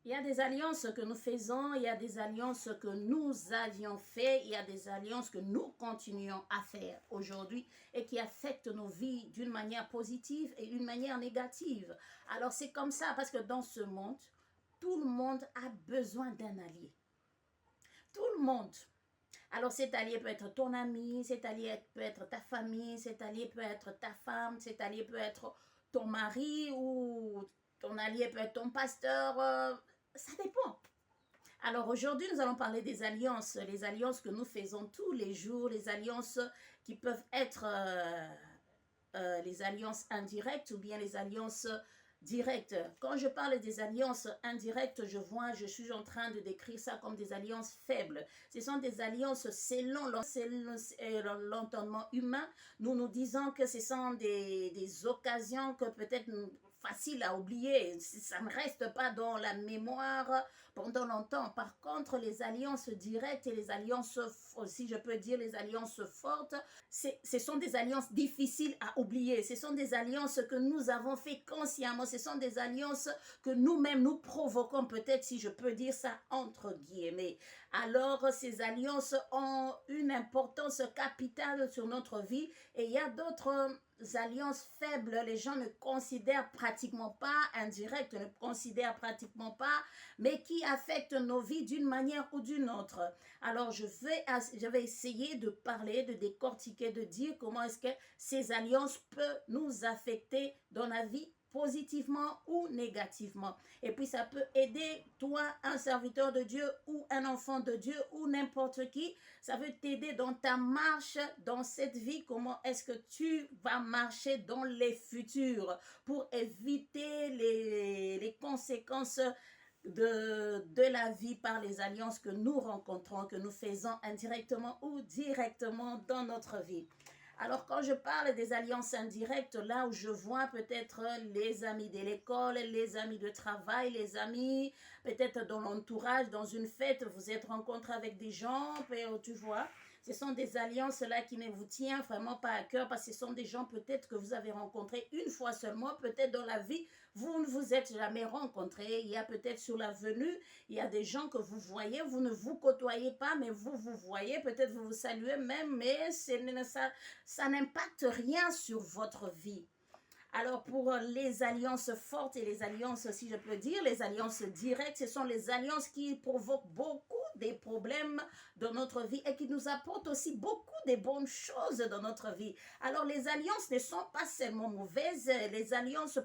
Il y a des alliances que nous faisons, il y a des alliances que nous avions fait, il y a des alliances que nous continuons à faire aujourd'hui et qui affectent nos vies d'une manière positive et d'une manière négative. Alors c'est comme ça parce que dans ce monde, tout le monde a besoin d'un allié. Tout le monde. Alors cet allié peut être ton ami, cet allié peut être ta famille, cet allié peut être ta femme, cet allié peut être ton mari ou ton allié peut être ton pasteur. Ça dépend. Alors aujourd'hui, nous allons parler des alliances, les alliances que nous faisons tous les jours, les alliances qui peuvent être les alliances indirectes ou bien les alliances directes. Quand je parle des alliances indirectes, je suis en train de décrire ça comme des alliances faibles. Ce sont des alliances selon l'entendement humain. Nous nous disons que ce sont des occasions que peut-être facile à oublier, ça ne reste pas dans la mémoire pendant longtemps. Par contre, les alliances directes et les alliances, si je peux dire les alliances fortes, ce sont des alliances difficiles à oublier. Ce sont des alliances que nous avons fait consciemment. Ce sont des alliances que nous-mêmes nous provoquons, peut-être si je peux dire ça entre guillemets. Alors, ces alliances ont une importance capitale sur notre vie et il y a d'autres alliances faibles, les gens ne considèrent pratiquement pas, indirectes, ne considèrent pratiquement pas, mais qui affectent nos vies d'une manière ou d'une autre. Alors, je vais essayer de parler, de décortiquer, de dire comment est-ce que ces alliances peuvent nous affecter dans la vie positivement ou négativement. Et puis ça peut aider toi, un serviteur de Dieu ou un enfant de Dieu ou n'importe qui. Ça veut t'aider dans ta marche dans cette vie. Comment est-ce que tu vas marcher dans les futurs pour éviter les conséquences de la vie par les alliances que nous rencontrons, que nous faisons indirectement ou directement dans notre vie. Alors, quand je parle des alliances indirectes, là où je vois peut-être les amis de l'école, les amis de travail, les amis peut-être dans l'entourage, dans une fête, vous êtes rencontrés avec des gens, tu vois, ce sont des alliances là qui ne vous tiennent vraiment pas à cœur parce que ce sont des gens peut-être que vous avez rencontrés une fois seulement, peut-être dans la vie, vous ne vous êtes jamais rencontrés. Il y a peut-être sur la venue, il y a des gens que vous voyez, vous ne vous côtoyez pas, mais vous voyez, peut-être vous vous saluez même, mais ça n'impacte rien sur votre vie. Alors pour les alliances fortes et les alliances, si je peux dire, les alliances directes, ce sont les alliances qui provoquent beaucoup des problèmes dans notre vie et qui nous apportent aussi beaucoup de bonnes choses dans notre vie. Alors les alliances ne sont pas seulement mauvaises, les alliances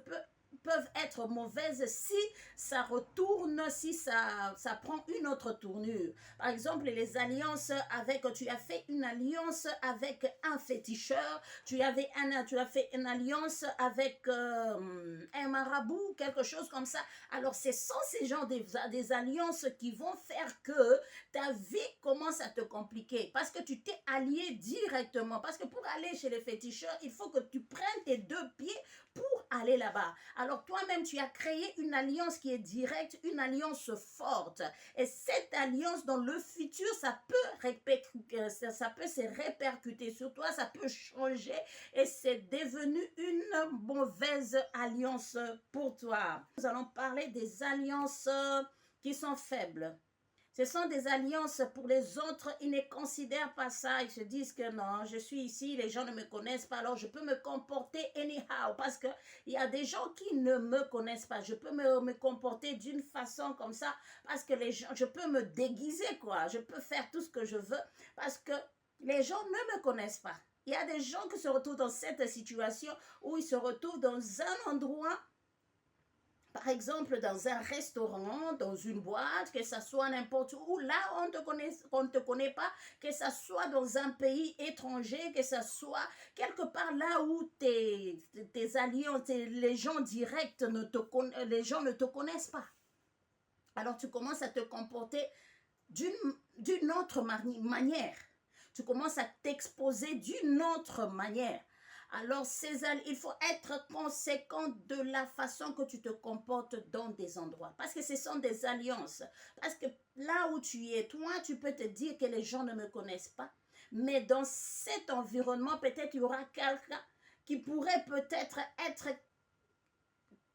peuvent être mauvaises si ça retourne, si ça prend une autre tournure. Par exemple, les alliances avec, tu as fait une alliance avec un féticheur, tu as fait une alliance avec un marabout, quelque chose comme ça. Alors, ce sont ces genres des alliances qui vont faire que ta vie commence à te compliquer parce que tu t'es allié directement. Parce que pour aller chez les féticheurs, il faut que tu prennes tes deux pieds pour aller là-bas. Alors toi-même, tu as créé une alliance qui est directe, une alliance forte. Et cette alliance, dans le futur, ça peut se répercuter sur toi, ça peut changer et c'est devenu une mauvaise alliance pour toi. Nous allons parler des alliances qui sont faibles. Ce sont des alliances pour les autres, ils ne considèrent pas ça, ils se disent que non, je suis ici, les gens ne me connaissent pas, alors je peux me comporter anyhow, parce qu'il y a des gens qui ne me connaissent pas, je peux me comporter d'une façon comme ça, parce que les gens, je peux me déguiser quoi, je peux faire tout ce que je veux, parce que les gens ne me connaissent pas. Il y a des gens qui se retrouvent dans cette situation où ils se retrouvent dans un endroit, par exemple, dans un restaurant, dans une boîte, que ce soit n'importe où, là on ne te connaît pas, que ce soit dans un pays étranger, que ce soit quelque part là où tes alliances, les gens directs, les gens ne te connaissent pas. Alors tu commences à te comporter d'une autre manière. Tu commences à t'exposer d'une autre manière. Alors, il faut être conséquent de la façon que tu te comportes dans des endroits. Parce que ce sont des alliances. Parce que là où tu es, toi, tu peux te dire que les gens ne me connaissent pas. Mais dans cet environnement, peut-être il y aura quelqu'un qui pourrait peut-être être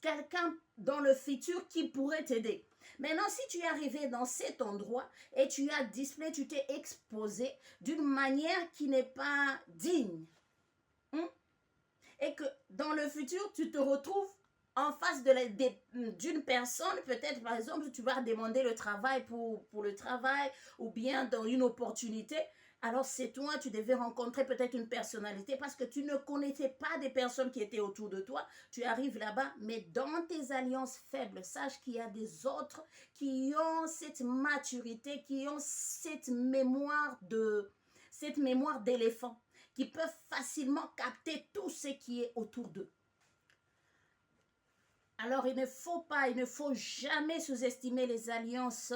quelqu'un dans le futur qui pourrait t'aider. Maintenant, si tu es arrivé dans cet endroit et tu as display, tu t'es exposé d'une manière qui n'est pas digne, et que dans le futur, tu te retrouves en face d'une personne, peut-être par exemple, tu vas demander le travail pour le travail ou bien dans une opportunité. Alors c'est toi, tu devais rencontrer peut-être une personnalité parce que tu ne connaissais pas des personnes qui étaient autour de toi. Tu arrives là-bas, mais dans tes alliances faibles, sache qu'il y a des autres qui ont cette maturité, qui ont cette mémoire d'éléphant, qui peuvent facilement capter tout ce qui est autour d'eux. Alors, il ne faut jamais sous-estimer les alliances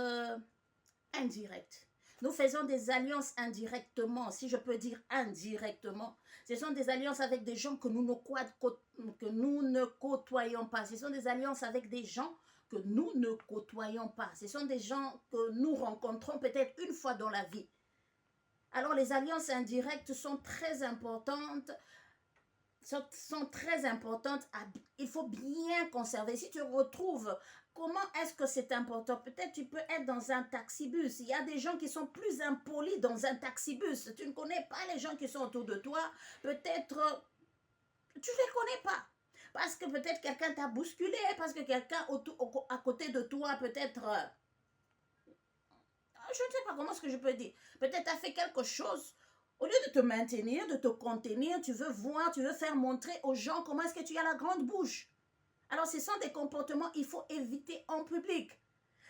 indirectes. Nous faisons des alliances indirectement, si je peux dire indirectement. Ce sont des alliances avec des gens que nous ne côtoyons pas. Ce sont des alliances avec des gens que nous ne côtoyons pas. Ce sont des gens que nous rencontrons peut-être une fois dans la vie. Alors, les alliances indirectes sont très importantes. Il faut bien conserver. Si tu retrouves, comment est-ce que c'est important? Peut-être tu peux être dans un taxibus. Il y a des gens qui sont plus impolis dans un taxibus. Tu ne connais pas les gens qui sont autour de toi. Peut-être tu ne les connais pas. Parce que peut-être quelqu'un t'a bousculé, parce que quelqu'un à côté de toi, peut-être... je ne sais pas comment est-ce que je peux dire. Peut-être tu as fait quelque chose. Au lieu de te maintenir, de te contenir, tu veux voir, tu veux faire montrer aux gens comment est-ce que tu as la grande bouche. Alors, ce sont des comportements qu'il faut éviter en public.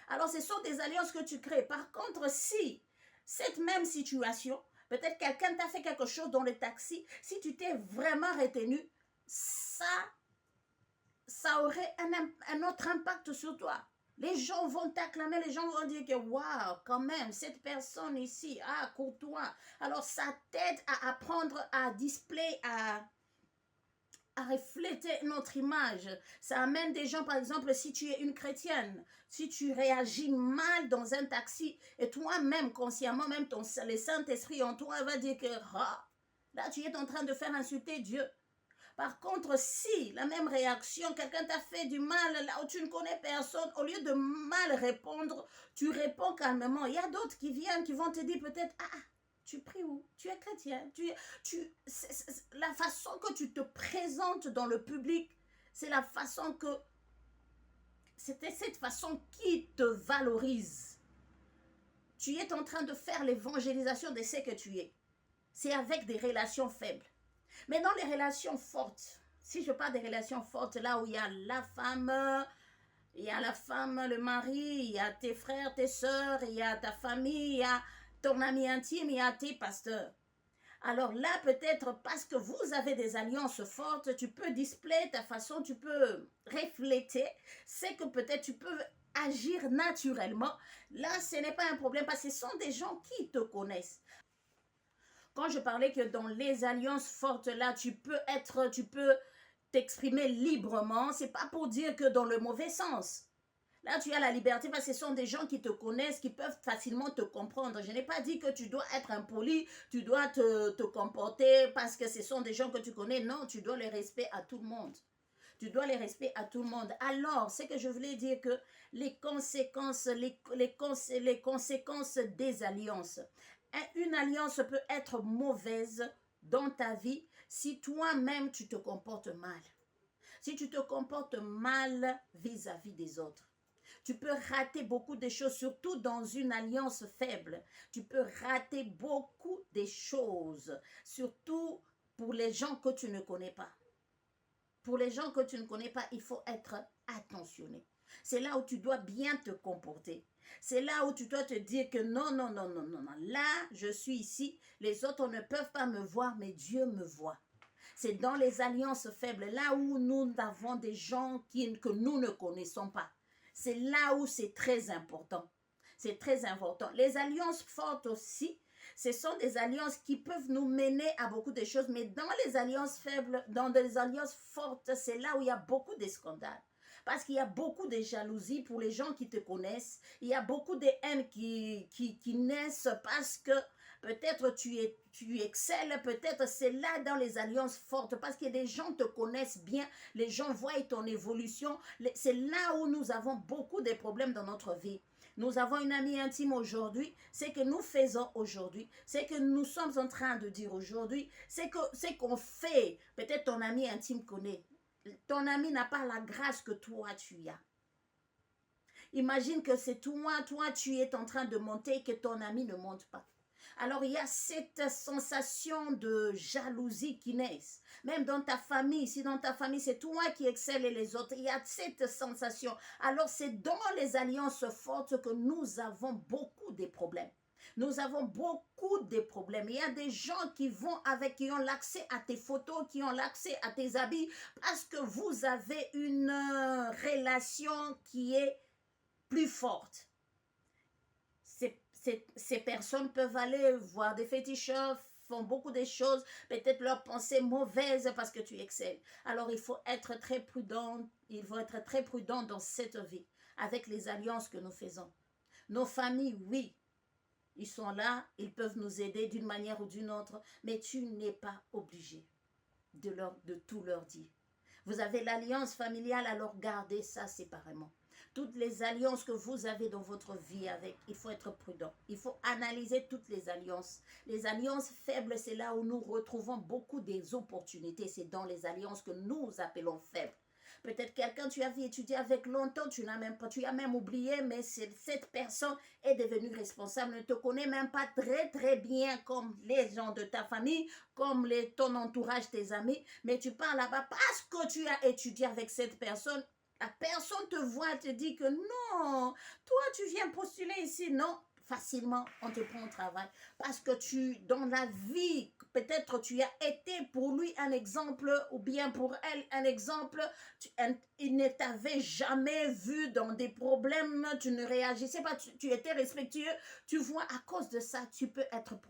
Alors, ce sont des alliances que tu crées. Par contre, si cette même situation, peut-être quelqu'un t'a fait quelque chose dans le taxi, si tu t'es vraiment retenu, ça aurait un autre impact sur toi. Les gens vont t'acclamer, les gens vont dire que waouh, quand même, cette personne ici, courtois. Alors, ça t'aide à apprendre, à display, à refléter notre image. Ça amène des gens, par exemple, si tu es une chrétienne, si tu réagis mal dans un taxi et toi-même, consciemment, même le Saint-Esprit en toi va dire que là, tu es en train de faire insulter Dieu. Par contre, si la même réaction, quelqu'un t'a fait du mal, là où tu ne connais personne, au lieu de mal répondre, tu réponds calmement. Il y a d'autres qui viennent, qui vont te dire peut-être, tu pries où? Tu es chrétien. La façon que tu te présentes dans le public, c'est la façon que... C'était cette façon qui te valorise. Tu es en train de faire l'évangélisation de ce que tu es. C'est avec des relations faibles. Mais dans les relations fortes, si je parle des relations fortes, là où il y a la femme, le mari, il y a tes frères, tes soeurs, il y a ta famille, il y a ton ami intime, il y a tes pasteurs. Alors là, peut-être parce que vous avez des alliances fortes, tu peux displayer ta façon, tu peux refléter, c'est que peut-être tu peux agir naturellement. Là, ce n'est pas un problème parce que ce sont des gens qui te connaissent. Quand je parlais que dans les alliances fortes, là, tu peux t'exprimer librement. C'est pas pour dire que dans le mauvais sens. Là, tu as la liberté parce que ce sont des gens qui te connaissent, qui peuvent facilement te comprendre. Je n'ai pas dit que tu dois être impoli, tu dois te comporter parce que ce sont des gens que tu connais. Non, tu dois les respecter à tout le monde. Tu dois les respecter à tout le monde. Alors, c'est que je voulais dire que les conséquences des alliances. Une alliance peut être mauvaise dans ta vie si toi-même tu te comportes mal. Si tu te comportes mal vis-à-vis des autres. Tu peux rater beaucoup de choses, surtout dans une alliance faible. Tu peux rater beaucoup de choses, surtout pour les gens que tu ne connais pas. Pour les gens que tu ne connais pas, il faut être attentionné. C'est là où tu dois bien te comporter. C'est là où tu dois te dire que non. Là, je suis ici. Les autres ne peuvent pas me voir, mais Dieu me voit. C'est dans les alliances faibles, là où nous avons des gens que nous ne connaissons pas. C'est là où c'est très important. C'est très important. Les alliances fortes aussi, ce sont des alliances qui peuvent nous mener à beaucoup de choses, mais dans les alliances faibles, dans les alliances fortes, c'est là où il y a beaucoup de scandales. Parce qu'il y a beaucoup de jalousie pour les gens qui te connaissent. Il y a beaucoup de haine qui naissent parce que peut-être tu excelles, peut-être c'est là dans les alliances fortes, parce que des gens te connaissent bien, les gens voient ton évolution. C'est là où nous avons beaucoup de problèmes dans notre vie. Nous avons une amie intime aujourd'hui, c'est que nous faisons aujourd'hui, c'est que nous sommes en train de dire aujourd'hui, c'est qu'on fait. Peut-être ton ami intime connaît. Ton ami n'a pas la grâce que toi tu as. Imagine que c'est toi tu es en train de monter et que ton ami ne monte pas. Alors il y a cette sensation de jalousie qui naît. Même dans ta famille, si dans ta famille c'est toi qui excelles et les autres, il y a cette sensation. Alors c'est dans les alliances fortes que nous avons beaucoup de problèmes. Nous avons beaucoup de problèmes. Il y a des gens qui vont avec, qui ont l'accès à tes photos, qui ont l'accès à tes habits, parce que vous avez une relation qui est plus forte. Ces personnes peuvent aller voir des féticheurs, font beaucoup de choses, peut-être leurs pensées mauvaises parce que tu excelles. Alors il faut être très prudent, dans cette vie, avec les alliances que nous faisons. Nos familles, oui, ils sont là, ils peuvent nous aider d'une manière ou d'une autre, mais tu n'es pas obligé de tout leur dire. Vous avez l'alliance familiale, alors gardez ça séparément. Toutes les alliances que vous avez dans votre vie avec, il faut être prudent. Il faut analyser toutes les alliances. Les alliances faibles, c'est là où nous retrouvons beaucoup des opportunités. C'est dans les alliances que nous appelons faibles. Peut-être quelqu'un tu avais étudié avec longtemps, tu as même oublié, mais cette personne est devenue responsable, ne te connaît même pas très très bien comme les gens de ta famille, comme ton entourage, tes amis, mais tu pars là-bas parce que tu as étudié avec cette personne. La personne te voit, te dit que non, toi tu viens postuler ici, non. Facilement, on te prend au travail parce que dans la vie, peut-être tu as été pour lui un exemple ou bien pour elle un exemple. Il ne t'avait jamais vu dans des problèmes, tu ne réagissais pas, tu étais respectueux. Tu vois, à cause de ça, tu peux être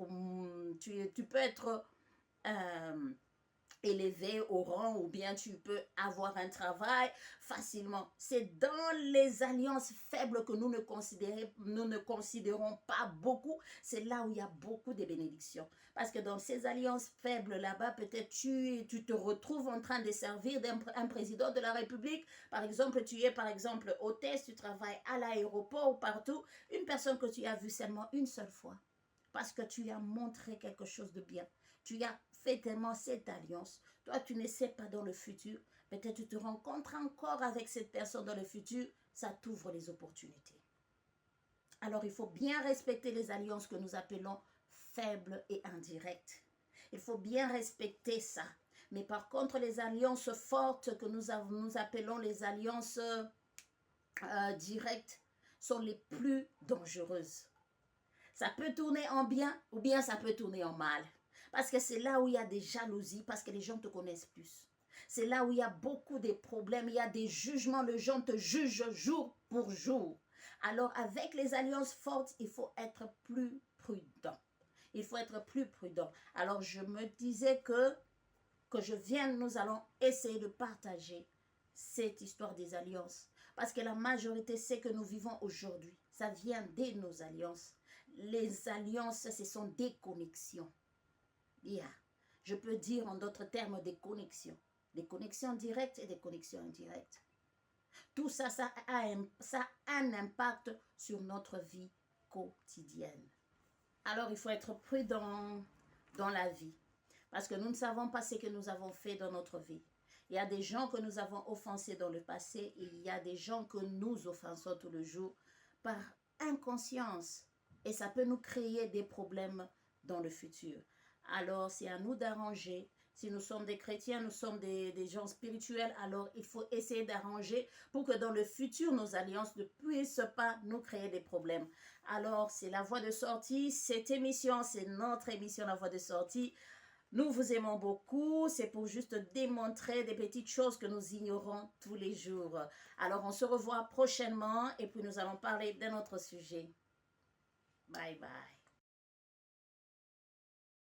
élevé au rang ou bien tu peux avoir un travail facilement. C'est dans les alliances faibles que nous ne considérons pas beaucoup. C'est là où il y a beaucoup de bénédictions. Parce que dans ces alliances faibles là-bas, peut-être tu te retrouves en train de servir un président de la République. Par exemple, tu es par exemple hôtesse, tu travailles à l'aéroport ou partout. Une personne que tu as vue seulement une seule fois. Parce que tu as montré quelque chose de bien. Tu as fait tellement cette alliance. Toi, tu ne sais pas dans le futur. Peut-être tu te rencontres encore avec cette personne dans le futur. Ça t'ouvre les opportunités. Alors, il faut bien respecter les alliances que nous appelons faibles et indirectes. Il faut bien respecter ça. Mais par contre, les alliances fortes que nous appelons les alliances directes sont les plus dangereuses. Ça peut tourner en bien ou bien ça peut tourner en mal. Parce que c'est là où il y a des jalousies, parce que les gens te connaissent plus. C'est là où il y a beaucoup de problèmes, il y a des jugements, les gens te jugent jour pour jour. Alors avec les alliances fortes, il faut être plus prudent. Il faut être plus prudent. Alors je me disais que nous allons essayer de partager cette histoire des alliances. Parce que la majorité, c'est que nous vivons aujourd'hui. Ça vient de nos alliances. Les alliances, ce sont des connexions. Yeah. Je peux dire en d'autres termes des connexions. Des connexions directes et des connexions indirectes. Tout ça, ça a un impact sur notre vie quotidienne. Alors, il faut être prudent dans la vie. Parce que nous ne savons pas ce que nous avons fait dans notre vie. Il y a des gens que nous avons offensés dans le passé et il y a des gens que nous offensons tous les jours par inconscience. Et ça peut nous créer des problèmes dans le futur. Alors, c'est à nous d'arranger. Si nous sommes des chrétiens, nous sommes des gens spirituels, alors il faut essayer d'arranger pour que dans le futur, nos alliances ne puissent pas nous créer des problèmes. Alors, c'est la voie de sortie. Cette émission, c'est notre émission, la voie de sortie. Nous vous aimons beaucoup. C'est pour juste démontrer des petites choses que nous ignorons tous les jours. Alors, on se revoit prochainement et puis nous allons parler d'un autre sujet. Bye bye.